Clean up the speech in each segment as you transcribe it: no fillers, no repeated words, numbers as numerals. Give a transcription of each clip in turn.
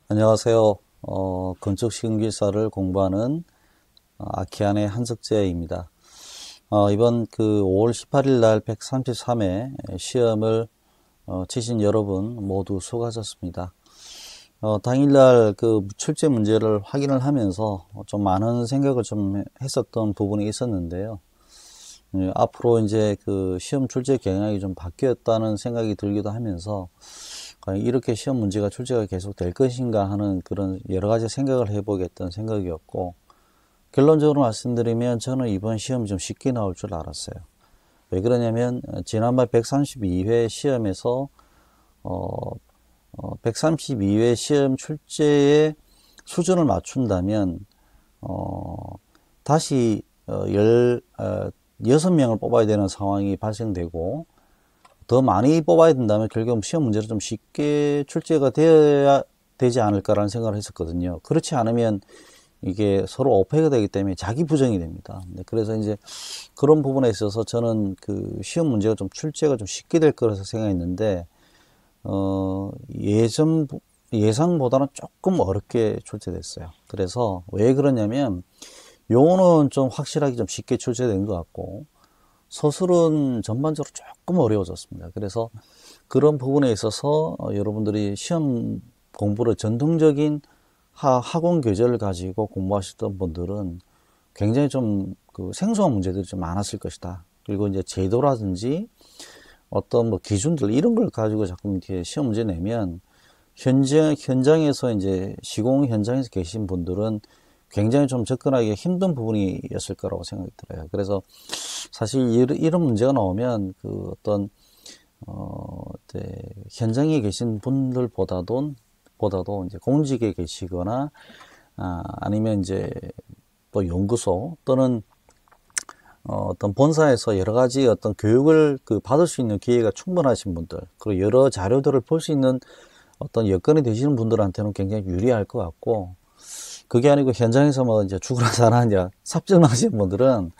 안녕하세요. 건축 시공기사를 공부하는 아키안의 한석재입니다. 이번 5월 18일 날 133회 시험을 치신 여러분 모두 수고하셨습니다. 당일날 출제 문제를 확인을 하면서 좀 많은 생각을 좀 했었던 부분이 있었는데요. 앞으로 이제 시험 출제 경향이 좀 바뀌었다는 생각이 들기도 하면서 과연 이렇게 시험 문제가 출제가 계속 될 것인가 하는 그런 여러 가지 생각을 해보게 했던 생각이었고, 결론적으로 말씀드리면 저는 이번 시험이 좀 쉽게 나올 줄 알았어요. 왜 그러냐면 지난번 132회 시험에서 132회 시험 출제의 수준을 맞춘다면 다시 6명을 뽑아야 되는 상황이 발생되고, 더 많이 뽑아야 된다면 결국 시험 문제를 좀 쉽게 출제가 되어야 되지 않을까라는 생각을 했었거든요. 그렇지 않으면 이게 서로 오패가 되기 때문에 자기 부정이 됩니다. 그래서 이제 그런 부분에 있어서 저는 시험 문제가 좀 출제가 좀 쉽게 될 거라서 생각했는데, 예상보다는 조금 어렵게 출제됐어요. 그래서 왜 그러냐면 용어는 좀 확실하게 좀 쉽게 출제된 것 같고, 서술은 전반적으로 조금 어려워졌습니다. 그래서 그런 부분에 있어서 여러분들이 시험 공부를 전통적인 학원 교재를 가지고 공부하셨던 분들은 굉장히 좀 생소한 문제들이 좀 많았을 것이다. 그리고 이제 제도라든지 어떤 기준들 이런 걸 가지고 자꾸 이렇게 시험 문제 내면 현장에서 이제 시공 현장에서 계신 분들은 굉장히 좀 접근하기 힘든 부분이었을 거라고 생각이 들어요. 그래서 사실 이런 문제가 나오면 현장에 계신 분들보다도 이제 공직에 계시거나 아니면 이제 또 연구소 또는 어떤 본사에서 여러 가지 어떤 교육을 받을 수 있는 기회가 충분하신 분들, 그리고 여러 자료들을 볼 수 있는 어떤 여건이 되시는 분들한테는 굉장히 유리할 것 같고, 그게 아니고 현장에서 이제 죽으나 사나 이제 삽질하시는 분들은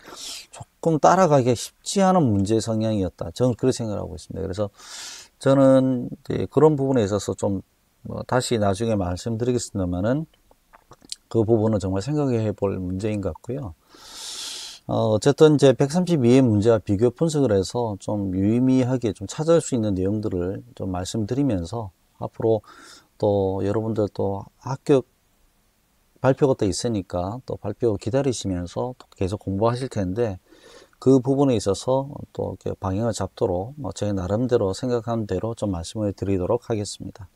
조금 따라가기가 쉽지 않은 문제 성향이었다. 저는 그렇게 생각하고 있습니다. 그래서 저는 그런 부분에 있어서 좀 다시 나중에 말씀드리겠습니다만은 그 부분은 정말 생각해 볼 문제인 것 같고요. 어쨌든 이제 132의 문제와 비교 분석을 해서 좀 유의미하게 좀 찾을 수 있는 내용들을 좀 말씀드리면서 앞으로 또 여러분들 또 합격 발표가 또 있으니까 또 발표 기다리시면서 또 계속 공부하실 텐데, 그 부분에 있어서 또 방향을 잡도록 제 나름대로 생각한 대로 좀 말씀을 드리도록 하겠습니다.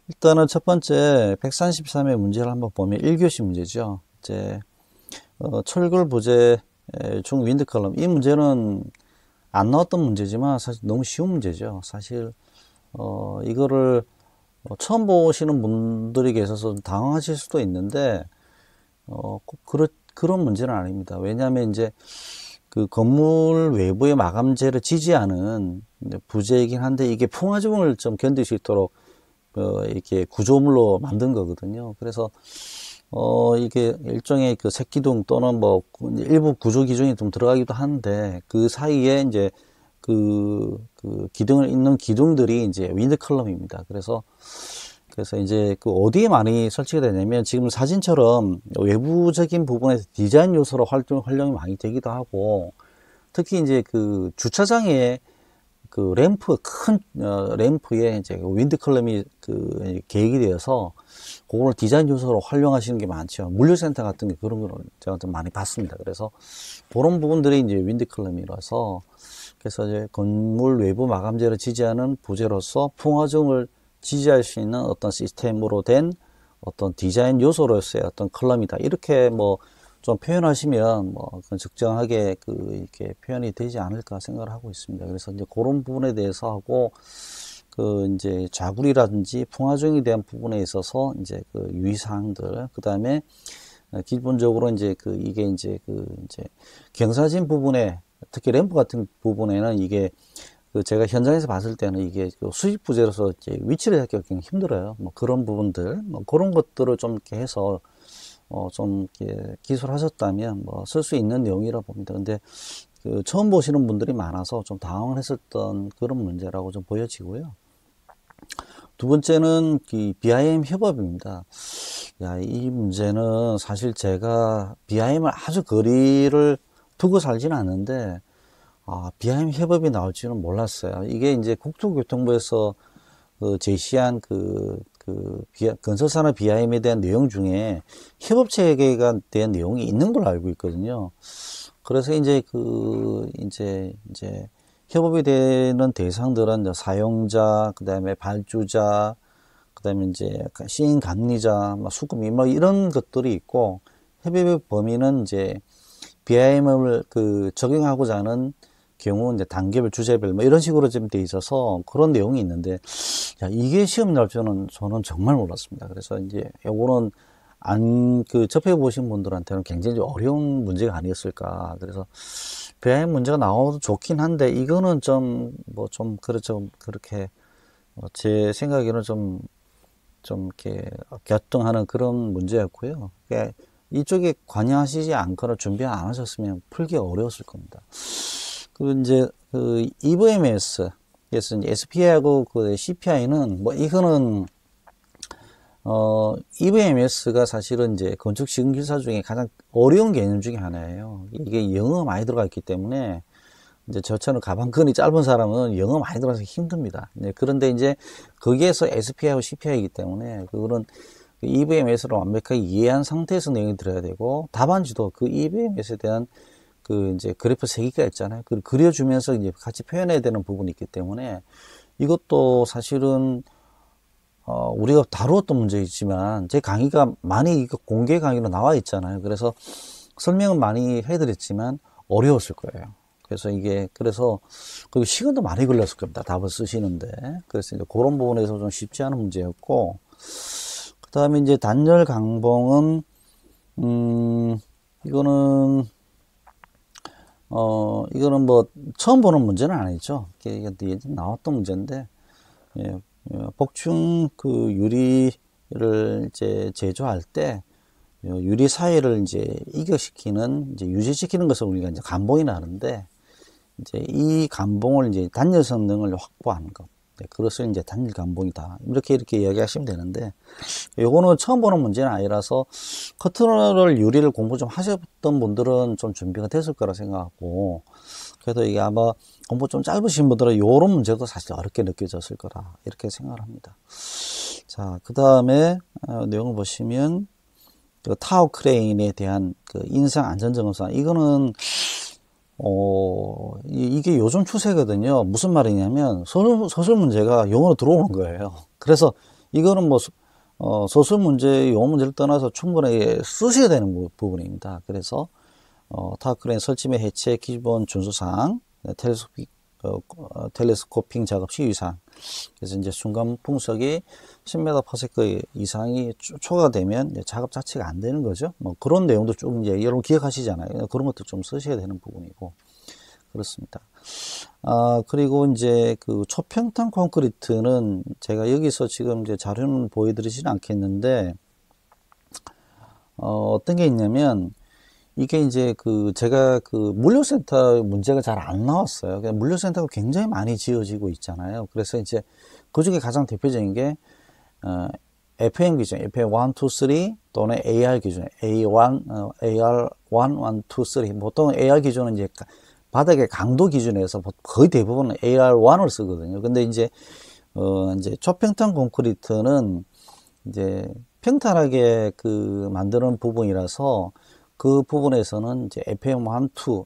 일단은 첫 번째 133의 문제를 한번 보면 1교시 문제죠. 이제 철골 부재 중 윈드 컬럼, 이 문제는 안 나왔던 문제지만 사실 너무 쉬운 문제죠. 사실 이거를 처음 보시는 분들이 계셔서 당황하실 수도 있는데 꼭 그런 문제는 아닙니다. 왜냐하면 이제 건물 외부의 마감재를 지지하는 부재이긴 한데, 이게 풍화중을 좀 견딜 수 있도록 이렇게 구조물로 만든 거거든요. 그래서 이게 일종의 색기둥 또는 일부 구조 기준이 좀 들어가기도 하는데, 그 사이에 이제 기둥을 잇는 기둥들이 이제 윈드 컬럼입니다. 그래서 이제 어디에 많이 설치가 되냐면, 지금 사진처럼 외부적인 부분에서 디자인 요소로 활용이 많이 되기도 하고, 특히 이제 주차장에 큰 램프에 이제 윈드 컬럼이 계획이 되어서 그걸 디자인 요소로 활용하시는 게 많죠. 물류센터 같은 게 그런 걸 제가 좀 많이 봤습니다. 그래서 그런 부분들이 이제 윈드 컬럼이라서, 그래서 이제 건물 외부 마감재를 지지하는 부재로서 풍화중을 지지할 수 있는 어떤 시스템으로 된 어떤 디자인 요소로서의 어떤 컬럼이다. 이렇게 좀 표현하시면 적정하게 이렇게 표현이 되지 않을까 생각을 하고 있습니다. 그래서 이제 그런 부분에 대해서 하고, 이제 자굴이라든지 풍화중에 대한 부분에 있어서 이제 유의사항들, 그 다음에 기본적으로 이제 이게 이제 경사진 부분에, 특히 램프 같은 부분에는 이게 제가 현장에서 봤을 때는 이게 수직 부재로서 이제 위치를 잡기가 굉장히 힘들어요. 그런 부분들, 그런 것들을 좀 이렇게 해서 좀 이렇게 기술하셨다면 쓸 수 있는 내용이라 봅니다. 근데 처음 보시는 분들이 많아서 좀 당황을 했었던 그런 문제라고 좀 보여지고요. 두 번째는 이 BIM 협업입니다. 야, 이 문제는 사실 제가 BIM을 아주 거리를 두고 살지는 않는데, BIM 협업이 나올 줄은 몰랐어요. 이게 이제 국토교통부에서 제시한 건설산업 BIM에 대한 내용 중에 협업 체계에 대한 내용이 있는 걸로 알고 있거든요. 그래서 이제 이제 협업이 되는 대상들은 이제 사용자, 그 다음에 발주자, 그 다음에 이제 시행 감리자, 수급이 이런 것들이 있고, 협업의 범위는 이제 BIM을 적용하고자 하는 경우 이제 단계별, 주제별 이런 식으로 좀 돼 있어서 그런 내용이 있는데, 야, 이게 시험 날 줄은 저는 정말 몰랐습니다. 그래서 이제 요거는 접해 보신 분들한테는 굉장히 어려운 문제가 아니었을까. 그래서 BIM 문제가 나와도 좋긴 한데, 이거는 그렇죠. 그렇게, 제 생각에는 이렇게 갸뚱하는 그런 문제였고요. 그러니까 이쪽에 관여하시지 않거나 준비 안 하셨으면 풀기 어려웠을 겁니다. 그리고 이제, EVMS, 그래서 이제 SPI하고 CPI는, 이거는, EVMS가 사실은 이제 건축 시공 기사 중에 가장 어려운 개념 중에 하나예요. 이게 영어가 많이 들어가 있기 때문에 이제 저처럼 가방끈이 짧은 사람은 영어 많이 들어가서 힘듭니다. 네, 그런데 이제 거기에서 SPI하고 CPI이기 때문에 그거는 EVMS를 완벽하게 이해한 상태에서 내용이 들어야 되고, 답안지도 그 EVMS에 대한 이제 그래프 3개가 있잖아요. 그걸 그려주면서 이제 같이 표현해야 되는 부분이 있기 때문에 이것도 사실은 우리가 다루었던 문제이지만 제 강의가 많이 공개 강의로 나와 있잖아요. 그래서 설명은 많이 해드렸지만 어려웠을 거예요. 그래서 그리고 시간도 많이 걸렸을 겁니다. 답을 쓰시는데. 그래서 이제 그런 부분에서 좀 쉽지 않은 문제였고, 그 다음에 이제 단열 강봉은 이거는 처음 보는 문제는 아니죠. 이게 예전에 나왔던 문제인데, 예, 복층 유리를 이제 제조할 때, 유리 사이를 이제 이격시키는, 이제 유지시키는 것을 우리가 이제 감봉이라 하는데, 이제 이 감봉을 이제 단열 성능을 확보하는 것. 네, 그것을 이제 단열 감봉이다. 이렇게 이야기하시면 되는데, 요거는 처음 보는 문제는 아니라서, 커튼롤 유리를 공부 좀 하셨던 분들은 좀 준비가 됐을 거라 생각하고, 그래도 이게 아마 공부 좀 짧으신 분들은 요런 문제도 사실 어렵게 느껴졌을 거라, 이렇게 생각을 합니다. 자, 그 다음에, 내용을 보시면, 타워 크레인에 대한 인상 안전점검사. 이거는, 이게 요즘 추세거든요. 무슨 말이냐면, 서술 문제가 영어로 들어오는 거예요. 그래서 이거는 서술 문제, 영어 문제를 떠나서 충분하게 쓰셔야 되는 부분입니다. 그래서, 타워크레인 설치 및 해체 기본 준수사항, 텔레스코핑 작업 시유사항. 그래서 이제 순간 풍속이 10m/s 이상이 초과되면 작업 자체가 안 되는 거죠. 그런 내용도 쭉 이제 여러분 기억하시잖아요. 그런 것도 좀 쓰셔야 되는 부분이고, 그렇습니다. 그리고 이제 초평탄 콘크리트는 제가 여기서 지금 이제 자료는 보여드리지는 않겠는데, 어떤 게 있냐면, 이게 이제 제가 물류센터 문제가 잘 안 나왔어요. 물류센터가 굉장히 많이 지어지고 있잖아요. 그래서 이제 그 중에 가장 대표적인 게, FM 기준, FM 1, 2, 3 또는 AR 기준, AR1, 1, 2, 3. 보통 AR 기준은 이제 바닥의 강도 기준에서 거의 대부분 AR1을 쓰거든요. 근데 이제 초평탄 콘크리트는 이제 평탄하게 만드는 부분이라서 그 부분에서는 이제 FM 1, 2,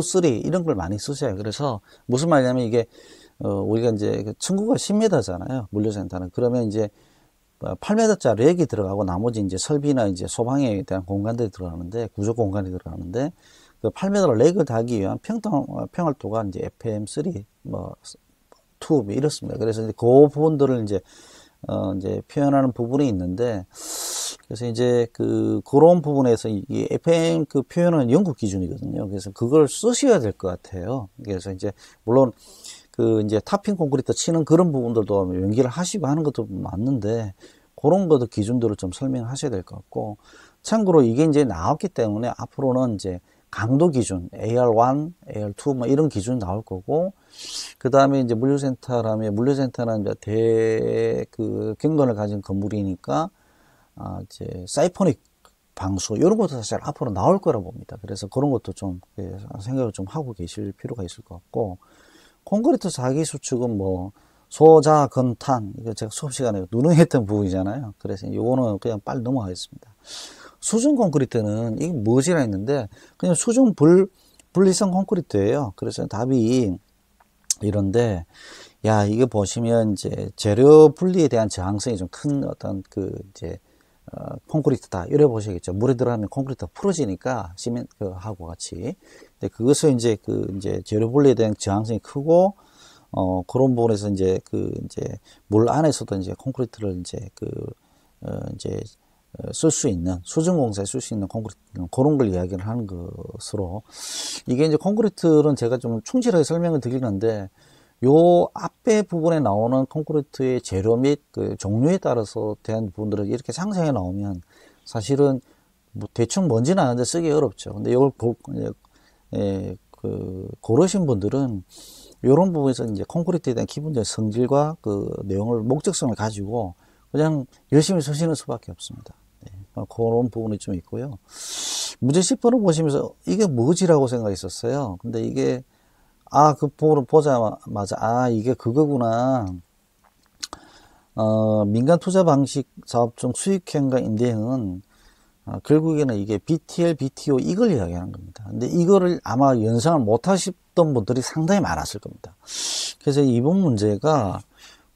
3 이런 걸 많이 쓰셔요. 그래서 무슨 말이냐면 이게 우리가 이제 층고가 10m잖아요. 물류센터는. 그러면 이제 8m짜리 렉이 들어가고 나머지 이제 설비나 이제 소방에 대한 공간들이 들어가는데, 구조 공간이 들어가는데, 8m 렉을 달기 위한 평활도가 이제 FM3, 2 이렇습니다. 그래서 이제 그 부분들을 이제 표현하는 부분이 있는데, 그래서 이제 그런 부분에서 이 FM 표현은 영국 기준이거든요. 그래서 그걸 쓰셔야 될 것 같아요. 그래서 이제 물론 이제 타핑 콘크리트 치는 그런 부분들도 연기를 하시고 하는 것도 맞는데, 그런 것도 기준들을 좀 설명하셔야 될 것 같고, 참고로 이게 이제 나왔기 때문에 앞으로는 이제 강도 기준, AR1, AR2 뭐 이런 기준 나올 거고, 그 다음에 이제 물류센터라면, 물류센터는 이제 그 경관을 가진 건물이니까, 이제 사이포닉 방수, 이런 것도 사실 앞으로 나올 거라 봅니다. 그래서 그런 것도 좀 생각을 좀 하고 계실 필요가 있을 것 같고, 콘크리트 사기 수축은 뭐, 소자, 건탄, 이거 제가 수업 시간에 누능했던 부분이잖아요. 그래서 이거는 그냥 빨리 넘어가겠습니다. 수중 콘크리트는 이게 무엇이라 했는데, 그냥 수중 분리성 콘크리트예요. 그래서 답이 이런데, 야, 이게 보시면 이제 재료 분리에 대한 저항성이 좀 큰 어떤 이제, 콘크리트다. 이래 보시겠죠. 물에 들어가면 콘크리트가 풀어지니까, 시멘트하고 같이. 근데 그것을 이제 이제 재료 분리에 대한 저항성이 크고, 그런 부분에서 이제 물 안에서도 이제 콘크리트를 이제 이제 쓸 수 있는, 수중 공사에 쓸 수 있는 콘크리트, 그런 걸 이야기를 하는 것으로, 이게 이제 콘크리트는 제가 좀 충실하게 설명을 드리는데, 요 앞에 부분에 나오는 콘크리트의 재료 및 그 종류에 따라서 대한 부분들을 이렇게 상세하게 나오면 사실은 뭐 대충 뭔지는 아는데 쓰기 어렵죠. 근데 이걸 고르신 분들은 이런 부분에서 이제 콘크리트에 대한 기본적인 성질과 그 내용을, 목적성을 가지고 그냥 열심히 쓰시는 수밖에 없습니다. 네, 그런 부분이 좀 있고요. 문제 10번을 보시면서 이게 뭐지라고 생각했었어요. 근데 이게 그 부분을 보자마자, 이게 그거구나. 민간 투자 방식 사업 중 수익행과 임대행은, 결국에는 이게 BTL, BTO 이걸 이야기하는 겁니다. 근데 이거를 아마 연상을 못 하셨던 분들이 상당히 많았을 겁니다. 그래서 이번 문제가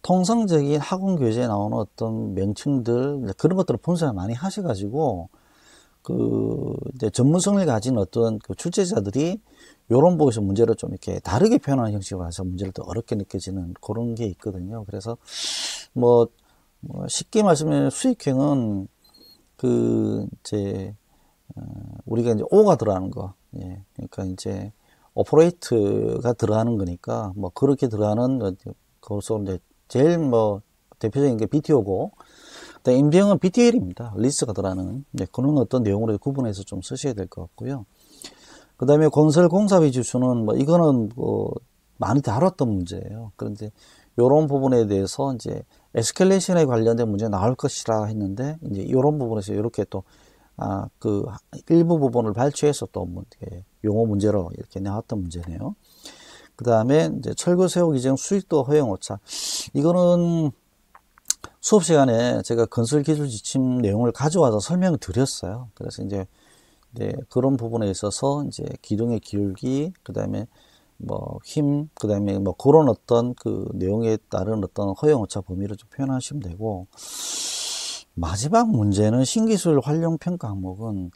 통상적인 학원 교재에 나오는 어떤 명칭들, 그런 것들을 분석을 많이 하셔가지고, 이제 전문성을 가진 어떤 출제자들이 요런 부분에서 문제를 좀 이렇게 다르게 표현하는 형식으로 해서 문제를 더 어렵게 느껴지는 그런 게 있거든요. 그래서 뭐 쉽게 말씀하면 수익행은 이제 우리가 이제 O가 들어가는 거, 예, 그러니까 이제 오퍼레이트가 들어가는 거니까 뭐 그렇게 들어가는 거기서 이제 제일 뭐 대표적인 게 BTO고, 임대형은 BTL입니다. 리스가 들어가는, 네, 그런 어떤 내용으로 구분해서 좀 쓰셔야 될 것 같고요. 그 다음에 건설 공사비 지수는 뭐 이거는 많이 다뤘던 문제예요. 그런데 이런 부분에 대해서 이제 에스컬레이션에 관련된 문제 나올 것이라 했는데, 이제 이런 부분에서 이렇게 또 일부 부분을 발췌해서 또 용어 문제로 이렇게 나왔던 문제네요. 그 다음에 이제 철거 세우기 전 수익도 허용 오차, 이거는 수업 시간에 제가 건설 기술 지침 내용을 가져와서 설명을 드렸어요. 그래서 이제 그런 부분에 있어서 이제 기둥의 기울기, 그 다음에 뭐 힘, 그 다음에 뭐 그런 어떤 내용에 따른 어떤 허용 오차 범위를 좀 표현하시면 되고, 마지막 문제는 신기술 활용 평가 항목은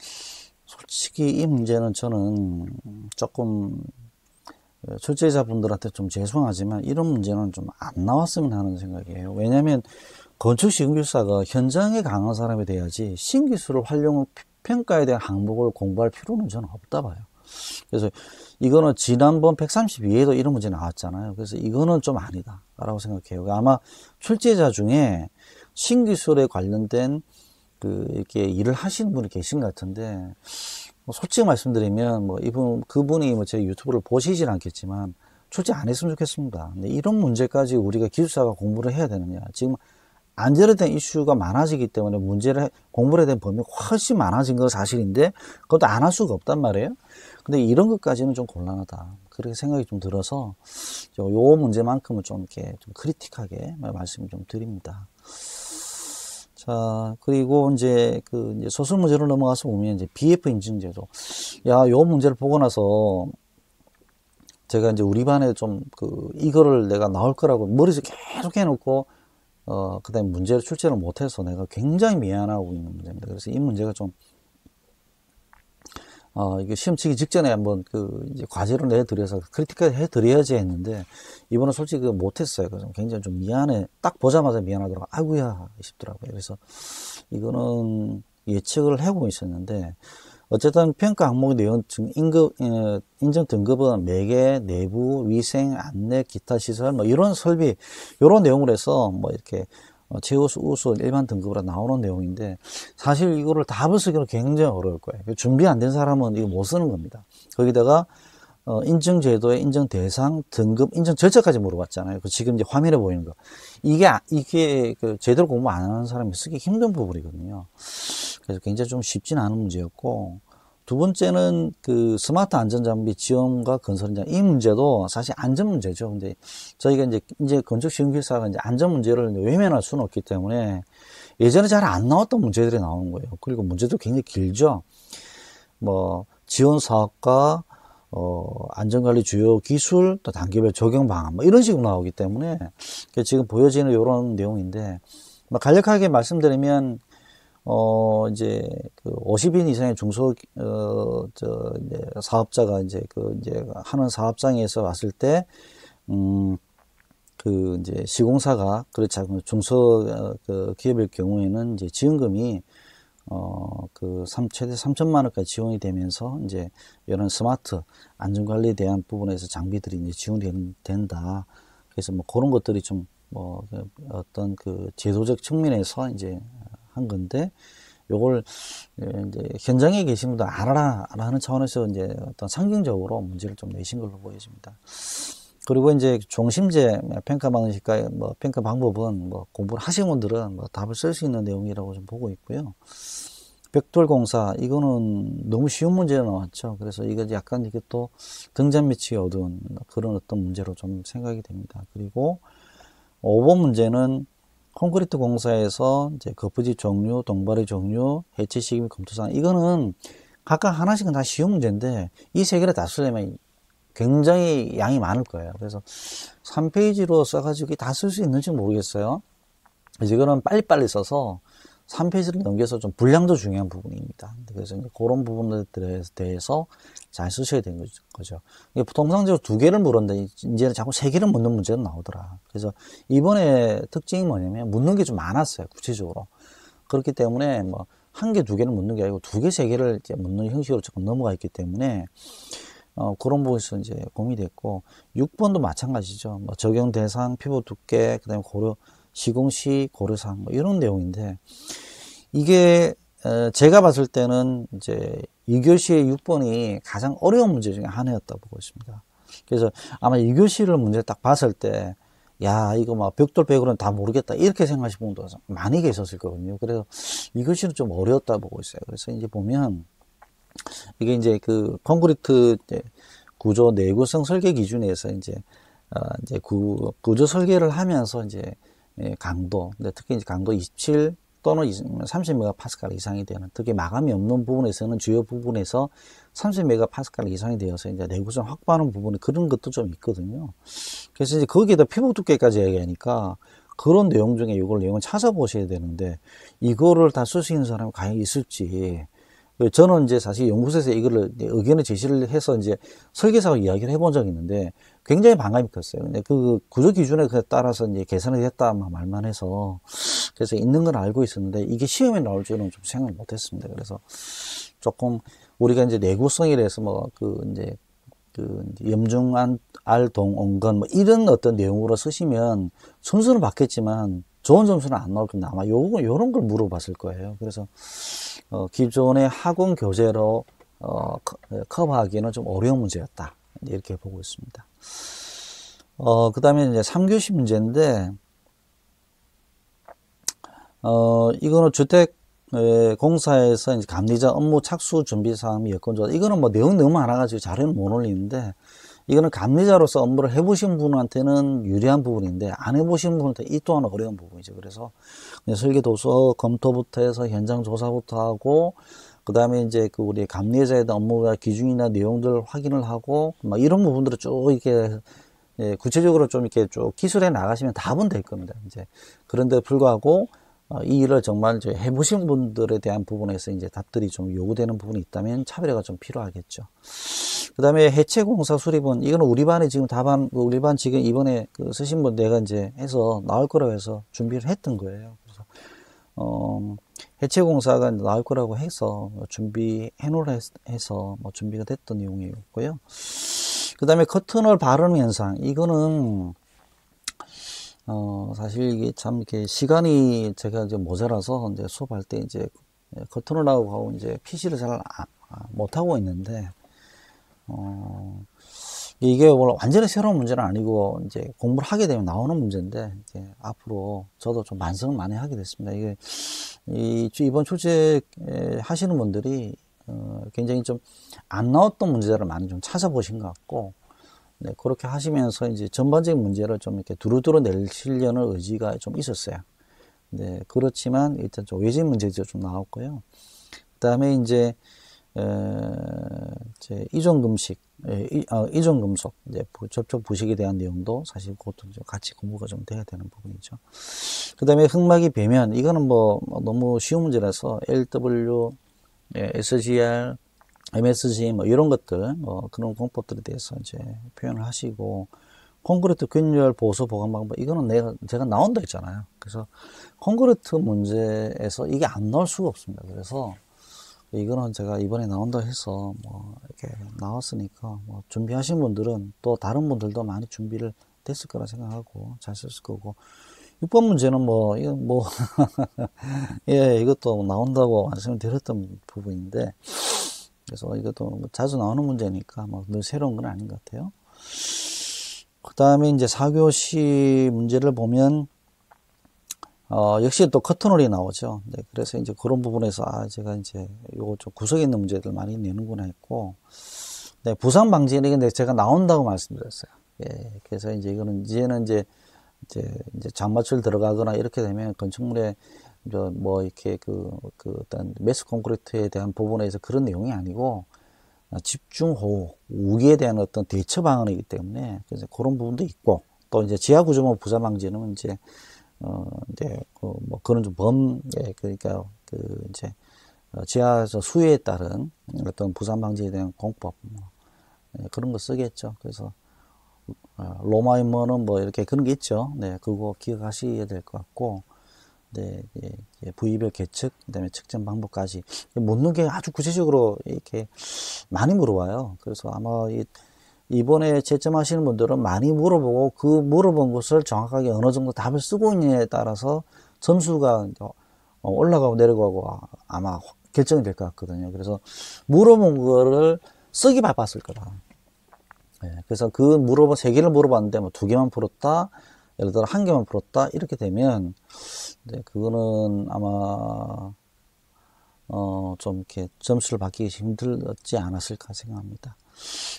솔직히 이 문제는 저는 조금 출제자분들한테 좀 죄송하지만 이런 문제는 좀 안 나왔으면 하는 생각이에요. 왜냐하면 건축시공교사가 현장에 강한 사람이 돼야지 신기술을 활용 평가에 대한 항목을 공부할 필요는 저는 없다 봐요. 그래서 이거는 지난번 132에도 이런 문제 나왔잖아요. 그래서 이거는 좀 아니다 라고 생각해요. 아마 출제자 중에 신기술에 관련된 이렇게 일을 하시는 분이 계신 것 같은데, 솔직히 말씀드리면 그분이 제 유튜브를 보시진 않겠지만 출제 안 했으면 좋겠습니다. 근데 이런 문제까지 우리가 기술사가 공부를 해야 되느냐. 지금 안전에 이슈가 많아지기 때문에 공부를 해야 되는 범위가 훨씬 많아진 건 사실인데, 그것도 안 할 수가 없단 말이에요. 근데 이런 것까지는 좀 곤란하다, 그렇게 생각이 좀 들어서, 요 문제만큼은 좀 이렇게 좀 크리틱하게 말씀을 좀 드립니다. 자, 그리고 이제 이제 소설 문제로 넘어가서 보면 이제 BF 인증제도. 요 문제를 보고 나서 제가 이제 우리 반에 좀 이거를 내가 나올 거라고 머릿속에 계속 해놓고, 그 다음에 문제를 출제를 못해서 내가 굉장히 미안하고 있는 문제입니다. 그래서 이 문제가 좀, 이게 시험 치기 직전에 한번 이제 과제를 내드려서 크리티컬 해드려야지 했는데, 이번엔 솔직히 못했어요. 그래서 굉장히 좀 미안해. 딱 보자마자 미안하더라고요. 아이고야 싶더라고요. 그래서 이거는 예측을 하고 있었는데, 어쨌든 평가 항목의 내용 중 인정 등급은 매개, 내부, 위생, 안내, 기타 시설, 이런 설비, 이런 내용을 해서 이렇게 최우수, 우수, 일반 등급으로 나오는 내용인데, 사실 이거를 답을 쓰기는 굉장히 어려울 거예요. 준비 안 된 사람은 이거 못 쓰는 겁니다. 거기다가 인증 제도의 인증 대상, 등급, 인증 절차까지 물어봤잖아요. 그 지금 이제 화면에 보이는 거. 이게 그 제대로 공부 안 하는 사람이 쓰기 힘든 부분이거든요. 그래서 굉장히 좀 쉽진 않은 문제였고, 두 번째는 그 스마트 안전장비 지원과 건설 현장. 이 문제도 사실 안전 문제죠. 근데 저희가 이제 건축 시험기사가 이제 안전 문제를 외면할 수는 없기 때문에 예전에 잘 안 나왔던 문제들이 나오는 거예요. 그리고 문제도 굉장히 길죠. 뭐, 지원 사업과 안전관리 주요 기술, 또 단계별 적용 방안, 뭐 이런 식으로 나오기 때문에 지금 보여지는 이런 내용인데, 뭐 간략하게 말씀드리면, 이제, 50인 이상의 이제 사업자가 이제 하는 사업장에서 왔을 때, 이제 시공사가, 그렇지 않고 기업일 경우에는 이제 지원금이, 최대 3천만 원까지 지원이 되면서, 이제, 이런 스마트 안전관리에 대한 부분에서 장비들이 이제 지원이 된다. 그래서 뭐 그런 것들이 좀, 어떤 제도적 측면에서 이제, 한 건데, 요걸 이제 현장에 계신 분들 알아라 하는 차원에서 이제 어떤 상징적으로 문제를 좀 내신 걸로 보여집니다. 그리고 이제 종심제 평가 방식과 평가 방법은 공부를 하신 분들은 답을 쓸 수 있는 내용이라고 좀 보고 있고요. 벽돌공사, 이거는 너무 쉬운 문제가 나왔죠. 그래서 이거 약간 이게 또 등잔 밑이 어두운 그런 어떤 문제로 좀 생각이 됩니다. 그리고 5번 문제는 콘크리트 공사에서 이제 거푸집 종류, 동바리 종류, 해체 시기 및 검토사항. 이거는 각각 하나씩은 다 쉬운 문제인데 이 세 개를 다 쓰려면 굉장히 양이 많을 거예요. 그래서 3페이지로 써가지고 다 쓸 수 있는지 모르겠어요. 그래서 이거는 빨리빨리 써서 3페이지를 넘겨서 좀 분량도 중요한 부분입니다. 그래서 이제 그런 부분들에 대해서 잘 쓰셔야 되는 거죠. 통상적으로 2개를 물었는데 이제는 자꾸 3개를 묻는 문제가 나오더라. 그래서 이번에 특징이 뭐냐면 묻는 게 좀 많았어요. 구체적으로. 그렇기 때문에 1개, 2개를 묻는 게 아니고 2개, 3개를 이제 묻는 형식으로 조금 넘어가 있기 때문에 그런 부분에서 이제 고민이 됐고 6번도 마찬가지죠. 적용 대상, 피부 두께, 그다음에 고려 시공시 고려사항 이런 내용인데 이게 제가 봤을 때는 이제 2교시의 6번이 가장 어려운 문제 중에 하나였다고 보고 있습니다. 그래서 아마 2교시를 문제 딱 봤을 때 야 이거 벽돌 배구는 다 모르겠다 이렇게 생각하시는 분도 많이 계셨을 거거든요. 그래서 2교시는 좀 어려웠다고 보고 있어요. 그래서 이제 보면 이게 이제 콘크리트 구조 내구성 설계 기준에서 이제 구조 설계를 하면서 이제 강도, 특히 이제 강도 27 또는 30메가파스칼 이상이 되는, 특히 마감이 없는 부분에서는 주요 부분에서 30메가파스칼 이상이 되어서 이제 내구성 확보하는 부분이 그런 것도 좀 있거든요. 그래서 이제 거기에다 피부 두께까지 얘기하니까 그런 내용 중에 이걸 내용을 찾아보셔야 되는데 이거를 다 쓸 수 있는 사람이 과연 있을지. 저는 이제 사실 연구소에서 이거를 의견을 제시를 해서 이제 설계사하고 이야기를 해본 적이 있는데 굉장히 반감이 컸어요. 근데 그 구조 기준에 따라서 이제 계산이 됐다 말만 해서 그래서 있는 건 알고 있었는데 이게 시험에 나올 줄은 좀 생각을 못 했습니다. 그래서 조금 우리가 이제 내구성이라서 염중안, 알동, 온건 이런 어떤 내용으로 쓰시면 점수는 받겠지만 좋은 점수는 안 나올 건데 아마 요런 걸 물어봤을 거예요. 그래서 기존의 학원 교재로 커버하기에는 좀 어려운 문제였다. 이렇게 보고 있습니다. 그 다음에 이제 3교시 문제인데, 이거는 주택 공사에서 이제 감리자 업무 착수 준비 사항 및 여건 조사. 이거는 내용 너무 많아가지고 자료는 못 올리는데, 이거는 감리자로서 업무를 해보신 분한테는 유리한 부분인데 안 해보신 분한테 이 또한 어려운 부분이죠. 그래서 설계 도서 검토부터 해서 현장 조사부터 하고 그 다음에 이제 우리 감리자에 대한 업무가 기준이나 내용들 확인을 하고 이런 부분들을 쭉 이렇게 구체적으로 좀 이렇게 쭉 기술해 나가시면 답은 될 겁니다. 이제 그런데 불구하고 이 일을 정말 해보신 분들에 대한 부분에서 이제 답들이 좀 요구되는 부분이 있다면 차별화가 좀 필요하겠죠. 그 다음에 해체공사 수리본, 이거는 우리 반에 지금 우리 반 지금 이번에 쓰신 분 내가 이제 해서 나올 거라고 해서 준비를 했던 거예요. 그래서, 해체공사가 나올 거라고 해서 준비해 놓으라 해서 준비가 됐던 내용이었고요. 그 다음에 커튼을 바르는 현상, 이거는, 사실 이게 참 이렇게 시간이 제가 이제 모자라서 이제 수업할 때 이제 커튼을 하고 이제 PC를 잘 못하고 있는데, 이게 뭐 완전히 새로운 문제는 아니고 이제 공부를 하게 되면 나오는 문제인데, 이제 앞으로 저도 좀 반성을 많이 하게 됐습니다. 이게 이번 출제 하시는 분들이 굉장히 좀 안 나왔던 문제들을 많이 좀 찾아보신 것 같고, 네, 그렇게 하시면서 이제 전반적인 문제를 좀 이렇게 두루두루 내시려는 의지가 좀 있었어요. 네, 그렇지만 일단 좀 외진 문제도 좀 나왔고요. 그 다음에 이제 이종금식, 이종금속, 이제 접촉 부식에 대한 내용도 사실 그것도 같이 공부가 좀 돼야 되는 부분이죠. 그 다음에 흑막이 배면, 이거는 뭐 너무 쉬운 문제라서 LW, SGR, MSG 뭐 이런 것들, 뭐 그런 공법들에 대해서 이제 표현을 하시고, 콘크리트 균열 보수 보관 방법, 이거는 제가 나온다 했잖아요. 그래서 콘크리트 문제에서 이게 안 나올 수가 없습니다. 그래서 이거는 제가 이번에 나온다 해서 뭐 이렇게 나왔으니까 뭐 준비하신 분들은 또 다른 분들도 많이 준비를 됐을 거라 생각하고 잘 썼을 거고, 6번 문제는 뭐 이건 뭐 예, 이것도 나온다고 말씀을 드렸던 부분인데, 그래서 이것도 자주 나오는 문제니까 뭐 늘 새로운 건 아닌 것 같아요. 그 다음에 이제 4교시 문제를 보면 역시 또 커튼홀이 나오죠. 네, 그래서 이제 그런 부분에서 제가 이제 요거 좀 구석에 있는 문제들 많이 내는구나 했고, 네, 부상 방지는 이게 제가 나온다고 말씀드렸어요. 예, 그래서 이제 이거는 이제는 이제 장마철 들어가거나 이렇게 되면 건축물에 뭐 이렇게 어떤 매스 콘크리트에 대한 부분에서 그런 내용이 아니고 집중호우, 우기에 대한 어떤 대처 방안이기 때문에 그래서 그런 부분도 있고, 또 이제 지하 구조물 부상 방지는 이제 뭐 그런 좀 그러니까 이제 지하에서 수해에 따른 어떤 부상 방지에 대한 공법 그런 거 쓰겠죠. 그래서 로마인머는 뭐 이렇게 그런 게 있죠. 네, 그거 기억하셔야 될 것 같고, 네, 부위별 계측, 그다음에 측정 방법까지 묻는 게 아주 구체적으로 이렇게 많이 물어봐요. 그래서 아마 이번에 채점하시는 분들은 많이 물어보고 그 물어본 것을 정확하게 어느 정도 답을 쓰고 있느냐에 따라서 점수가 올라가고 내려가고 아마 결정이 될 것 같거든요. 그래서 물어본 거를 쓰기 바빴을 거다. 네, 그래서 그 3개를 물어봤는데 뭐 2개만 풀었다, 예를 들어 1개만 풀었다, 이렇게 되면 네, 그거는 아마 좀 이렇게 점수를 받기 힘들지 않았을까 생각합니다.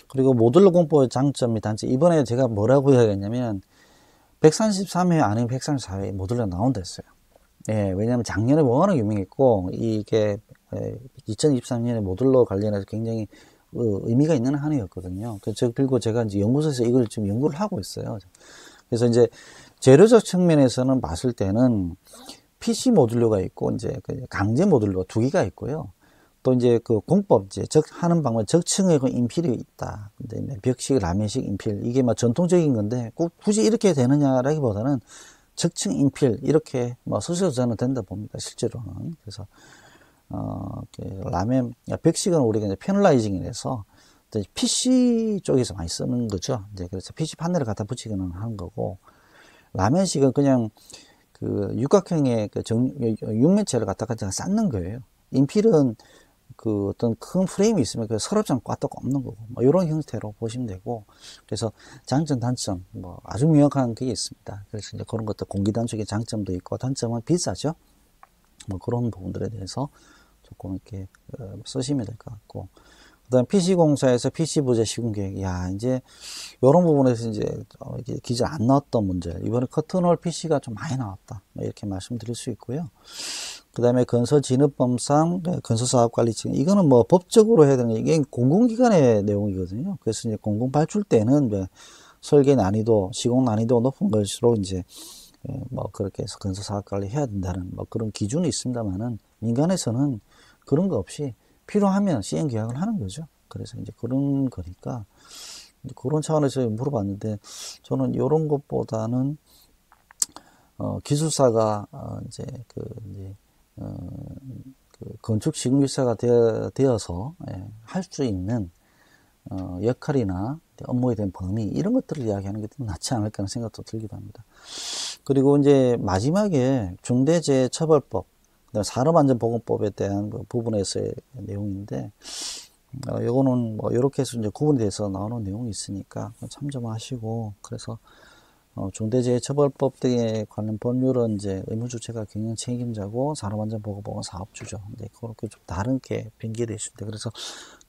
그리고 모듈러 공법의 장점이 단점, 이번에 제가 뭐라고 해야겠냐면 133회 아니면 134회 모듈러 나온다 했어요. 예, 왜냐면 작년에 워낙 유명했고 이게 2023년에 모듈러 관련해서 굉장히 의미가 있는 한 해였거든요. 그리고 제가 이제 연구소에서 이걸 지금 연구를 하고 있어요. 그래서 이제 재료적 측면에서는 봤을 때는 PC 모듈러가 있고 이제 강제 모듈러가 2개가 있고요. 또 이제 그 공법, 이제 하는 방법, 적층의 인필이 있다. 근데 벽식, 라면식 인필, 이게 뭐 전통적인 건데 꼭 굳이 이렇게 되느냐라기보다는 적층 인필 이렇게 뭐 쓰셔도 저는 된다 봅니다. 실제로는. 그래서 라면, 벽식은 우리가 이제 패널라이징이라서 PC 쪽에서 많이 쓰는 거죠. 이제 그래서 PC 판넬을 갖다 붙이기는 하는 거고, 라면식은 그냥 그 육각형의 육면체를 갖다가 쌓는 거예요. 인필은 그 어떤 큰 프레임이 있으면 그 서랍장 꽈떡 없는 거고, 뭐 이런 형태로 보시면 되고, 그래서 장점, 단점, 뭐 아주 명확한 그게 있습니다. 그래서 이제 그런 것도 공기 단축의 장점도 있고, 단점은 비싸죠. 뭐 그런 부분들에 대해서 조금 이렇게 쓰시면 될 것 같고, 그다음 PC공사에서 PC 부재 시공 계획, 이제 이런 부분에서 이제 기재 안 나왔던 문제, 이번에 커튼홀 PC가 좀 많이 나왔다, 뭐 이렇게 말씀드릴 수 있고요. 그 다음에 건설진흥법상 건설사업관리칙, 이거는 뭐 법적으로 해야 되는, 이게 공공기관의 내용이거든요. 그래서 이제 공공발출 때는 설계 난이도, 시공 난이도 높은 것으로 이제 뭐 그렇게 해서 건설사업관리 해야 된다는 뭐 그런 기준이 있습니다만은, 민간에서는 그런 거 없이 필요하면 시행 계약을 하는 거죠. 그래서 이제 그런 거니까 그런 차원에서 물어봤는데, 저는 이런 것보다는 기술사가 건축 시공기사가 되어서 할 수 있는 역할이나 업무에 대한 범위, 이런 것들을 이야기하는 게 더 낫지 않을까 하는 생각도 들기도 합니다. 그리고 이제 마지막에 중대재해처벌법, 산업안전보건법에 대한 그 부분에서의 내용인데, 요거는 뭐, 요렇게 해서 이제 구분이 돼서 나오는 내용이 있으니까 참조하시고, 그래서, 중대재해처벌법 등에 관련 법률은 이제 의무주체가 경영 책임자고, 산업안전보건법은 사업주죠. 근데 그렇게 좀 다르게 변기되어 있습니다. 그래서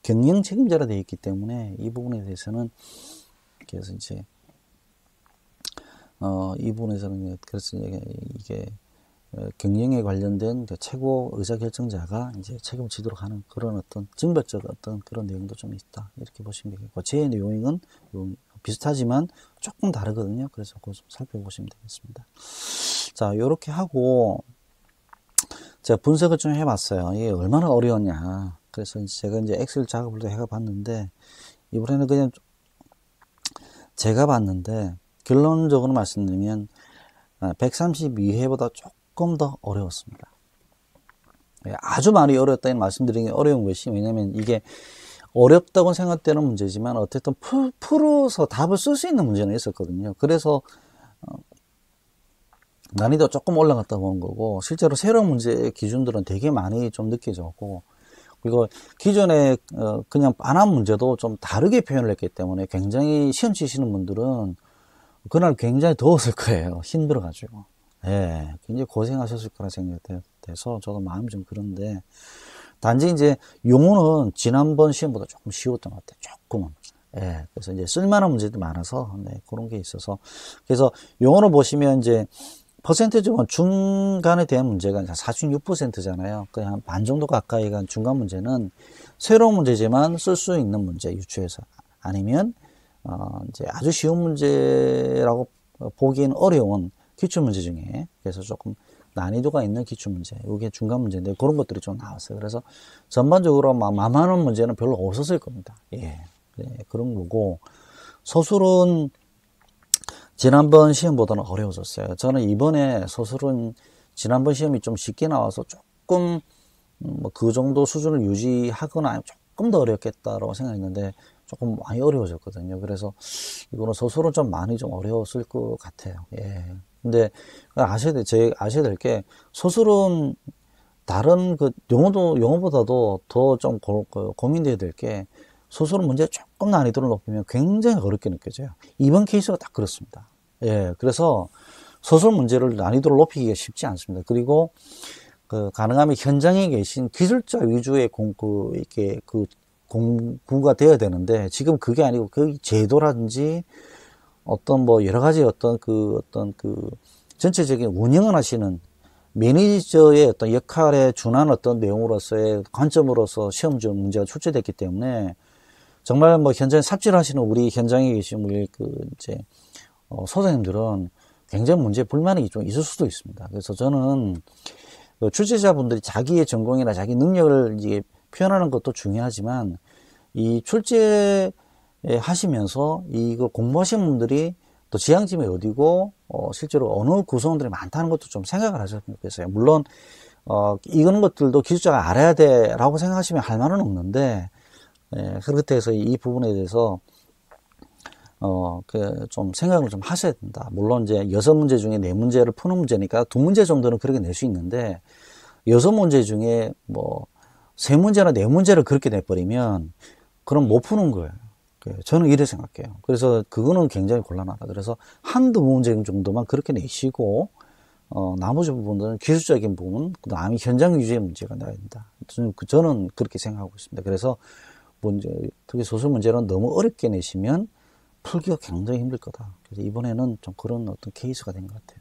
경영 책임자로 되어 있기 때문에 이 부분에 대해서는, 그래서 이제, 이 부분에서는, 그래서 이게, 경영에 관련된 최고 의사결정자가 이제 책임을 지도록 하는 그런 어떤 징벌적 어떤 그런 내용도 좀 있다. 이렇게 보시면 되겠고, 제 내용은 비슷하지만 조금 다르거든요. 그래서 그거 좀 살펴보시면 되겠습니다. 자, 요렇게 하고, 제가 분석을 좀 해봤어요. 이게 얼마나 어려웠냐. 그래서 제가 이제 엑셀 작업을 또 해봤는데, 이번에는 그냥 제가 봤는데, 결론적으로 말씀드리면, 132회보다 조금 더 어려웠습니다. 아주 많이 어려웠다는 말씀드리는 게 어려운 것이, 왜냐면 이게 어렵다고 생각되는 문제지만 어쨌든 풀어서 답을 쓸 수 있는 문제는 있었거든요. 그래서 난이도 조금 올라갔다 보는 거고, 실제로 새로운 문제의 기준들은 되게 많이 좀 느껴졌고, 그리고 기존에 그냥 빤한 문제도 좀 다르게 표현을 했기 때문에 굉장히 시험 치시는 분들은 그날 굉장히 더웠을 거예요. 힘들어가지고. 예, 굉장히 고생하셨을 거라 생각돼서 저도 마음이 좀 그런데, 단지 이제 용어는 지난번 시험보다 조금 쉬웠던 것 같아요. 조금은. 예, 그래서 이제 쓸만한 문제도 많아서, 네, 그런 게 있어서. 그래서 용어로 보시면 이제 퍼센테이지가 중간에 대한 문제가 46%잖아요. 그냥 반 정도 가까이 간 중간 문제는 새로운 문제지만 쓸 수 있는 문제, 유추해서. 아니면, 이제 아주 쉬운 문제라고 보기에는 어려운 기출문제 중에, 그래서 조금 난이도가 있는 기출문제, 이게 중간 문제인데 그런 것들이 좀 나왔어요. 그래서 전반적으로 만만한 문제는 별로 없었을 겁니다. 예, 네, 그런 거고, 서술은 지난번 시험보다는 어려워졌어요. 저는 이번에 서술은 지난번 시험이 좀 쉽게 나와서 조금 뭐 그 정도 수준을 유지하거나 조금 더 어렵겠다라고 생각했는데 조금 많이 어려워졌거든요. 그래서 이거는 서술은 좀 많이 좀 어려웠을 것 같아요. 예. 근데 아셔야 될 게, 서술은 다른 그 용어보다도 더 좀 고민돼야 될 게, 서술은 문제 조금 난이도를 높이면 굉장히 어렵게 느껴져요. 이번 케이스가 딱 그렇습니다. 예. 그래서 서술 문제를 난이도를 높이기가 쉽지 않습니다. 그리고 가능하면 현장에 계신 기술자 위주의 공부가 되어야 되는데, 지금 그게 아니고 그 제도라든지 어떤 뭐 여러 가지 어떤 전체적인 운영을 하시는 매니저의 어떤 역할에 준한 어떤 내용으로서의 관점으로서 시험 문제가 출제됐기 때문에, 정말 뭐 현장에 삽질하시는 우리 현장에 계신 우리 소장님들은 굉장히 문제에 불만이 좀 있을 수도 있습니다. 그래서 저는 출제자분들이 자기의 전공이나 자기 능력을 이제 표현하는 것도 중요하지만, 이 출제 하시면서 이거 공부하시는 분들이 또 지향점이 어디고, 실제로 어느 구성원들이 많다는 것도 좀 생각을 하셨으면 좋겠어요. 물론, 이런 것들도 기술자가 알아야 돼 라고 생각하시면 할 말은 없는데, 예, 그렇게 해서 이 부분에 대해서, 좀 생각을 좀 하셔야 된다. 물론 이제 6문제 중에 4문제를 푸는 문제니까 2문제 정도는 그렇게 낼 수 있는데, 6문제 중에 뭐, 3문제나 4문제를 그렇게 내버리면, 그럼 못 푸는 거예요. 저는 이래 생각해요. 그래서 그거는 굉장히 곤란하다. 그래서 한두 문제 정도만 그렇게 내시고, 나머지 부분들은 기술적인 부분, 그 다음에 현장 위주의 문제가 나야 된다. 저는 그렇게 생각하고 있습니다. 그래서 특히 소수 문제는 너무 어렵게 내시면 풀기가 굉장히 힘들 거다. 그래서 이번에는 좀 그런 어떤 케이스가 된 것 같아요.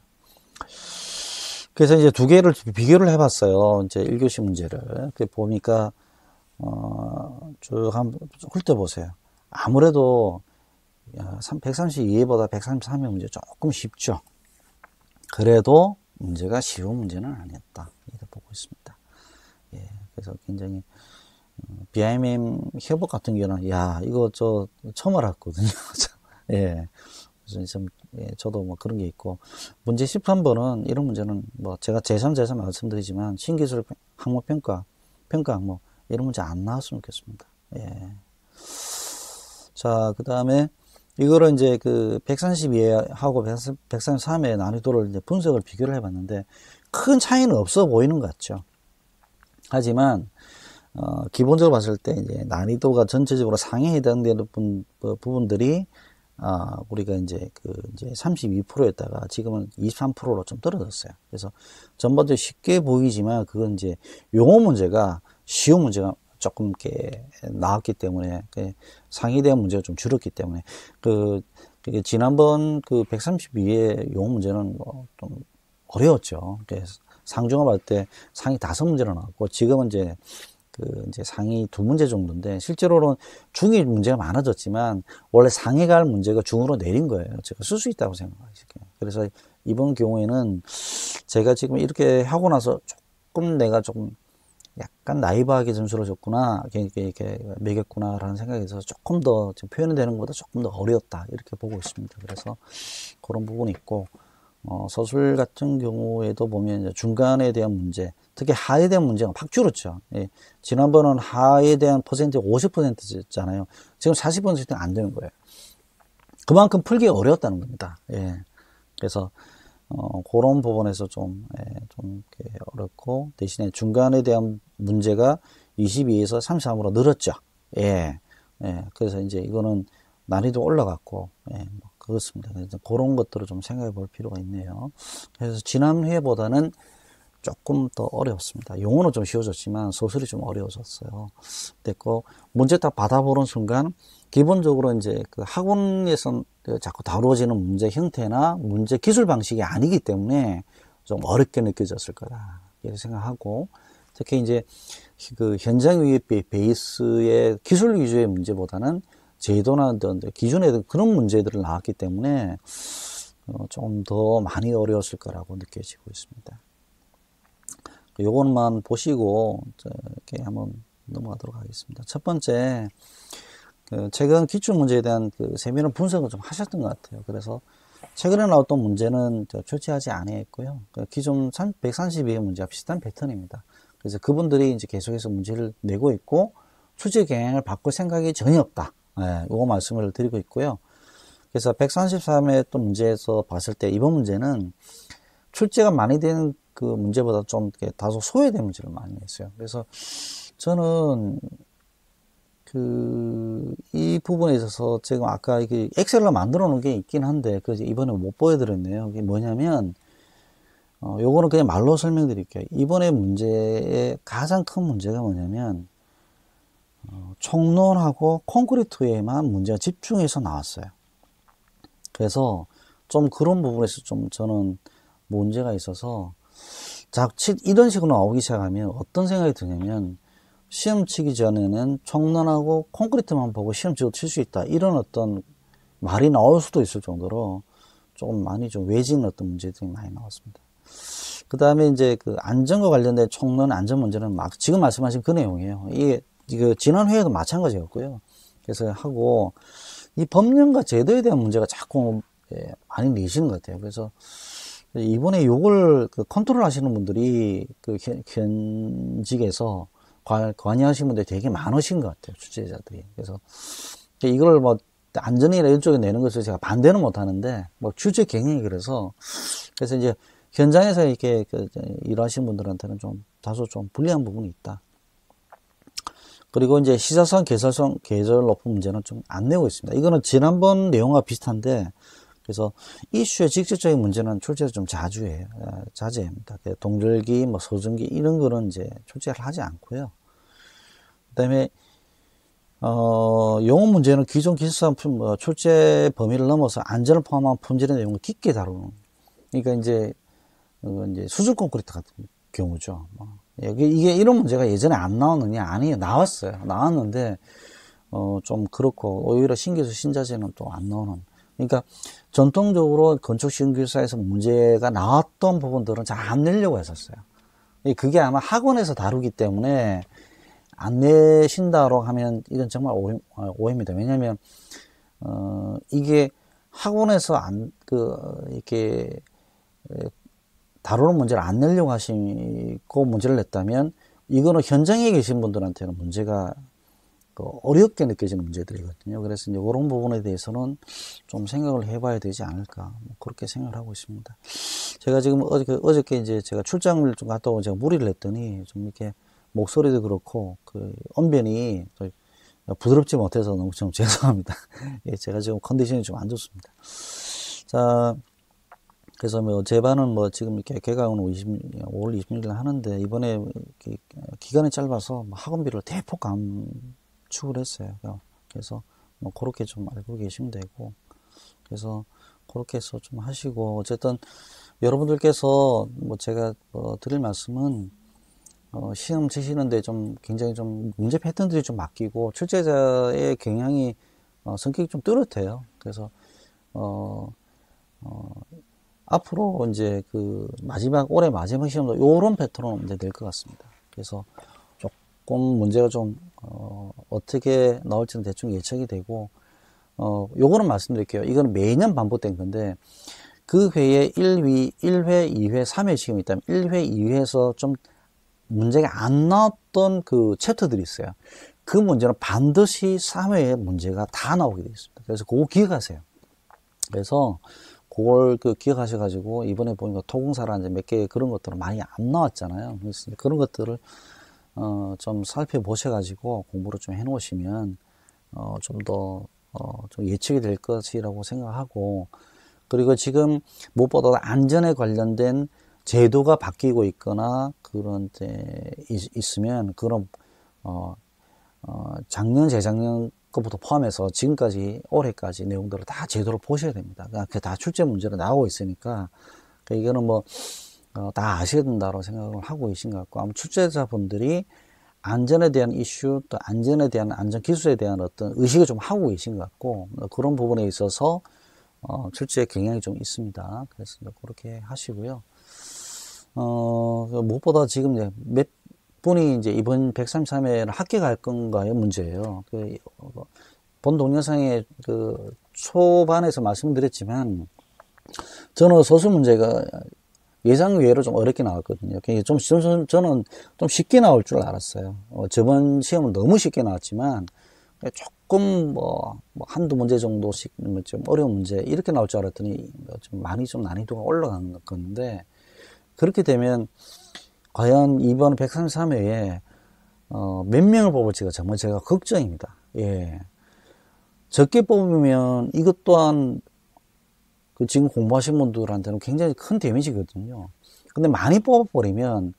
그래서 이제 두 개를 비교를 해봤어요. 이제 1교시 문제를. 보니까, 쭉 한번 훑어보세요. 아무래도 132회보다 133회 문제 조금 쉽죠. 그래도 문제가 쉬운 문제는 아니었다. 이렇게 보고 있습니다. 예, 그래서 굉장히 BIMM 협업 같은 경우는 이거 처음 알았거든요. 예, 그래서 좀 저도 뭐 그런 게 있고, 문제 13번은 이런 문제는 뭐 제가 제3 말씀드리지만 신기술 항목 평가 항목 이런 문제 안 나왔으면 좋겠습니다. 예. 자, 그 다음에 이거를 이제 그 132하고 133의 난이도를 이제 분석을 비교를 해봤는데 큰 차이는 없어 보이는 것 같죠. 하지만 기본적으로 봤을 때 이제 난이도가 전체적으로 상해에 해당되는 부분들이 우리가 이제 이제 32%였다가 지금은 23%로 좀 떨어졌어요. 그래서 전반적으로 쉽게 보이지만 그건 이제 용어 문제가 쉬운 문제가 조금 이렇게 나왔기 때문에 상해에 대한 문제가 좀 줄었기 때문에 지난번 132의 용어 문제는 좀 어려웠죠. 상중하할 때 상위 5문제로 나왔고 지금은 이제 이제 상위 2문제 정도인데 실제로는 중위 문제가 많아졌지만 원래 상해가 할 문제가 중으로 내린 거예요. 제가 쓸 수 있다고 생각하실게요. 그래서 이번 경우에는 제가 지금 이렇게 하고 나서 조금 내가 조금 약간 나이브하게 점수를 줬구나, 이렇게 매겼구나라는 생각에서 조금 더 지금 표현이 되는 것보다 조금 더 어려웠다 이렇게 보고 있습니다. 그래서 그런 부분이 있고 서술 같은 경우에도 보면 이제 중간에 대한 문제, 특히 하에 대한 문제가 확 줄었죠. 예. 지난번은 하에 대한 퍼센트가 50%였잖아요. 지금 40%는 안 되는 거예요. 그만큼 풀기가 어려웠다는 겁니다. 예. 그래서 그런 부분에서 좀 어렵고 대신에 중간에 대한 문제가 22에서 33으로 늘었죠. 예. 예. 그래서 이제 이거는 난이도 올라갔고, 예. 뭐 그렇습니다. 그래서 그런 것들을 좀 생각해 볼 필요가 있네요. 그래서 지난 회보다는 조금 더 어려웠습니다. 용어는 좀 쉬워졌지만 서술이 좀 어려워졌어요. 됐고, 문제 딱 받아보는 순간, 기본적으로 이제 그 학원에서 자꾸 다루어지는 문제 형태나 문제 기술 방식이 아니기 때문에 좀 어렵게 느껴졌을 거다. 이렇게 생각하고, 특히 이제 그 현장 위에 베이스의 기술 위주의 문제보다는 제도나 기준에 그런 문제들을 나왔기 때문에 좀 더 많이 어려웠을 거라고 느껴지고 있습니다. 요것만 보시고 이렇게 한번 넘어가도록 하겠습니다. 첫 번째, 최근 기출문제에 대한 세밀한 분석을 좀 하셨던 것 같아요. 그래서 최근에 나왔던 문제는 출제하지 않았고요. 기존 132의 문제와 비슷한 패턴입니다. 그래서 그분들이 이제 계속해서 문제를 내고 있고 출제 경향을 바꿀 생각이 전혀 없다. 네, 이거 말씀을 드리고 있고요. 그래서 133의 또 문제에서 봤을 때 이번 문제는 출제가 많이 되는 그 문제보다 좀 다소 소외된 문제를 많이 냈어요. 그래서 저는 이 부분에 있어서 지금 아까 이게 엑셀로 만들어 놓은 게 있긴 한데 그래서 이번에 못 보여드렸네요. 이게 뭐냐면 요거는 그냥 말로 설명드릴게요. 이번에 문제의 가장 큰 문제가 뭐냐면 총론하고 콘크리트에만 문제가 집중해서 나왔어요. 그래서 좀 그런 부분에서 좀 저는 문제가 있어서 이런 식으로 나오기 시작하면 어떤 생각이 드냐면 시험 치기 전에는 총론하고 콘크리트만 보고 시험 치고 칠 수 있다 이런 어떤 말이 나올 수도 있을 정도로 조금 많이 좀 외진 어떤 문제들이 많이 나왔습니다. 그 다음에 이제 그 안전과 관련된 총론 안전 문제는 막 지금 말씀하신 그 내용이에요. 이게 지난 회에도 마찬가지였고요. 그래서 하고 이 법령과 제도에 대한 문제가 자꾸 많이 내시는 것 같아요. 그래서 이번에 요걸 컨트롤 하시는 분들이 현직에서 관여하시는 분들이 되게 많으신 것 같아요. 출제자들이. 그래서 이걸 뭐 안전이나 이런 쪽에 내는 것을 제가 반대는 못 하는데 뭐 출제 경향이 그래서 이제 현장에서 이렇게 일하시는 분들한테는 좀 다소 좀 불리한 부분이 있다. 그리고 이제 시사성, 계절 높은 문제는 좀 안 내고 있습니다. 이거는 지난번 내용과 비슷한데, 그래서 이슈의 직접적인 문제는 출제를 좀 자제합니다. 동절기, 뭐 서전기 이런 거는 이제 출제를 하지 않고요. 그다음에 용어 문제는 기존 기술상 출제 범위를 넘어서 안전을 포함한 품질의 내용을 깊게 다루는. 그러니까 이제 수질 콘크리트 같은 경우죠. 이게 이런 문제가 예전에 안 나왔느냐? 아니에요. 나왔어요. 나왔는데, 좀 그렇고, 오히려 신기술 신자재는 또 안 나오는. 그러니까, 전통적으로 건축 신기술사에서 문제가 나왔던 부분들은 잘 안 내려고 했었어요. 그게 아마 학원에서 다루기 때문에 안 내신다고 하면 이건 정말 오해입니다. 왜냐면, 이게 학원에서 이렇게, 다루는 문제를 안 내려고 하시고 문제를 냈다면 이거는 현장에 계신 분들한테는 문제가 어렵게 느껴지는 문제들이거든요. 그래서 이제 그런 부분에 대해서는 좀 생각을 해봐야 되지 않을까, 뭐 그렇게 생각을 하고 있습니다. 제가 지금 어저께 이제 제가 출장을 좀 갔다 오고 제가 무리를 했더니 좀 이렇게 목소리도 그렇고 그 언변이 부드럽지 못해서 너무 좀 죄송합니다. 예, 제가 지금 컨디션이 좀 안 좋습니다. 자, 그래서 뭐 제반은 뭐 지금 이렇게 개강은 5월 26일 하는데 이번에 기간이 짧아서 학원비를 대폭 감축을 했어요. 그래서 뭐 그렇게 좀 알고 계시면 되고, 그래서 그렇게 해서 좀 하시고, 어쨌든 여러분들께서 뭐 제가 드릴 말씀은 시험 치시는데 좀 굉장히 좀 문제 패턴들이 좀 바뀌고 출제자의 경향이 성격이 좀 뚜렷해요. 그래서 앞으로 이제 그 올해 마지막 시험도 요런 패턴으로 이제 될 것 같습니다. 그래서 조금 문제가 좀 어떻게 나올지는 대충 예측이 되고, 요거는 말씀드릴게요. 이거는 매년 반복된 건데, 그 회에 1회, 2회, 3회 시험이 있다면 1회, 2회에서 좀 문제가 안 나왔던 그 챕터들이 있어요. 그 문제는 반드시 3회에 문제가 다 나오게 되어 있습니다. 그래서 그거 기억하세요. 그래서 그걸 기억하셔가지고 이번에 보니까 토공사라든지 몇 개 그런 것들은 많이 안 나왔잖아요. 그래서 그런 것들을 좀 살펴보셔가지고 공부를 좀 해놓으시면 좀 더 좀 예측이 될 것이라고 생각하고, 그리고 지금 무엇보다 안전에 관련된 제도가 바뀌고 있거나 그런 데 있으면 그런 작년 재작년 것부터 포함해서 지금까지 올해까지 내용들을 다 제대로 보셔야 됩니다. 그게 다 출제 문제로 나오고 있으니까 이거는 뭐 다 아셔야 된다고 생각을 하고 계신 것 같고, 아마 출제자분들이 안전에 대한 이슈, 또 안전에 대한 안전 기술에 대한 어떤 의식을 좀 하고 계신 것 같고, 그런 부분에 있어서 출제 경향이 좀 있습니다. 그래서 그렇게 하시고요. 무엇보다 지금 몇 분이 이제 이번 133회를 합격할 건가의 문제예요. 본 동영상에 초반에서 말씀드렸지만, 저는 서술 문제가 예상 외로 좀 어렵게 나왔거든요. 저는 좀 쉽게 나올 줄 알았어요. 저번 시험은 너무 쉽게 나왔지만, 조금 한두 문제 정도씩 좀 어려운 문제, 이렇게 나올 줄 알았더니, 좀 많이 좀 난이도가 올라간 건데, 그렇게 되면, 과연 이번 133회에, 몇 명을 뽑을지가 정말 제가 걱정입니다. 예. 적게 뽑으면 이것 또한 지금 공부하신 분들한테는 굉장히 큰 데미지거든요. 근데 많이 뽑아버리면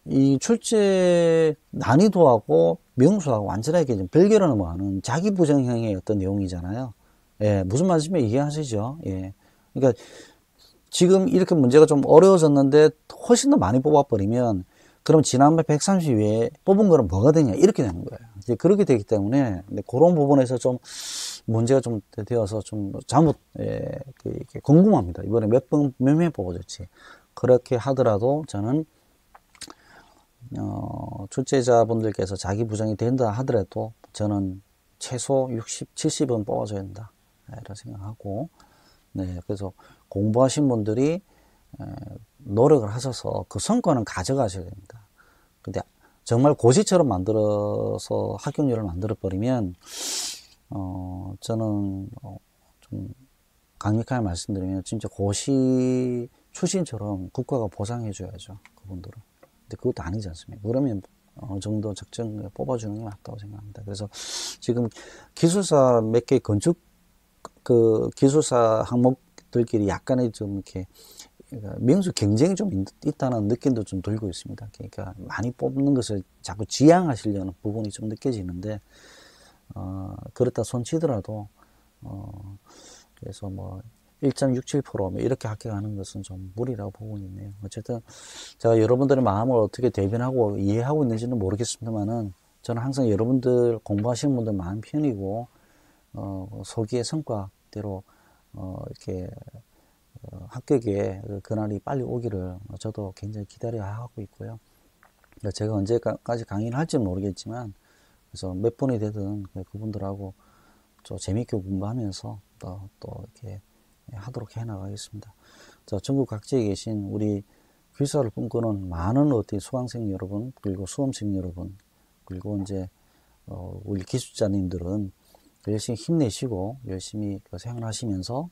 이 출제 난이도하고 명수하고 완전하게 좀 별개로 넘어가는 자기 부정형의 어떤 내용이잖아요. 예, 무슨 말씀인지 이해하시죠? 예. 그러니까 지금 이렇게 문제가 좀 어려워졌는데 훨씬 더 많이 뽑아버리면 그럼 지난번 130회에 뽑은 거는 뭐가 되냐 이렇게 되는 거예요. 이제 그렇게 되기 때문에 그런 부분에서 좀 문제가 좀 되어서 좀 잘못 이렇게 궁금합니다. 이번에 몇 명 뽑아줄지. 그렇게 하더라도 저는 출제자분들께서 자기 부정이 된다 하더라도 저는 최소 60, 70은 뽑아줘야 된다 이런 생각하고, 네, 그래서 공부하신 분들이 노력을 하셔서 그 성과는 가져가셔야 됩니다. 근데 정말 고시처럼 만들어서 합격률을 만들어 버리면 저는 좀 강력하게 말씀드리면 진짜 고시 출신처럼 국가가 보상해 줘야죠, 그분들은. 근데 그것도 아니지 않습니까? 그러면 어느 정도 적정 뽑아주는 게 맞다고 생각합니다. 그래서 지금 기술사 몇 개 건축 기술사 항목들끼리 약간의 좀 이렇게 명수 경쟁이 좀 있다는 느낌도 좀 들고 있습니다. 그러니까 많이 뽑는 것을 자꾸 지향하시려는 부분이 좀 느껴지는데, 그렇다 손치더라도, 그래서 1.67% 이렇게 합격하는 것은 좀 무리라고 보고 있네요. 어쨌든 제가 여러분들의 마음을 어떻게 대변하고 이해하고 있는지는 모르겠습니다만은, 저는 항상 여러분들 공부하시는 분들 마음 편이고, 소기의 성과대로, 이렇게, 합격의 그날이 빨리 오기를 저도 굉장히 기다려 하고 있고요. 제가 언제까지 강의를 할지는 모르겠지만, 그래서 몇 분이 되든 그분들하고 좀 재밌게 공부하면서 또 이렇게 하도록 해 나가겠습니다. 전국 각지에 계신 우리 귀사를 꿈꾸는 많은 수강생 여러분, 그리고 수험생 여러분, 그리고 이제 우리 기술자님들은 열심히 힘내시고 열심히 생활하시면서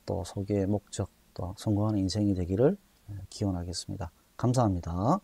또 소개의 목적 또 성공하는 인생이 되기를 기원하겠습니다. 감사합니다.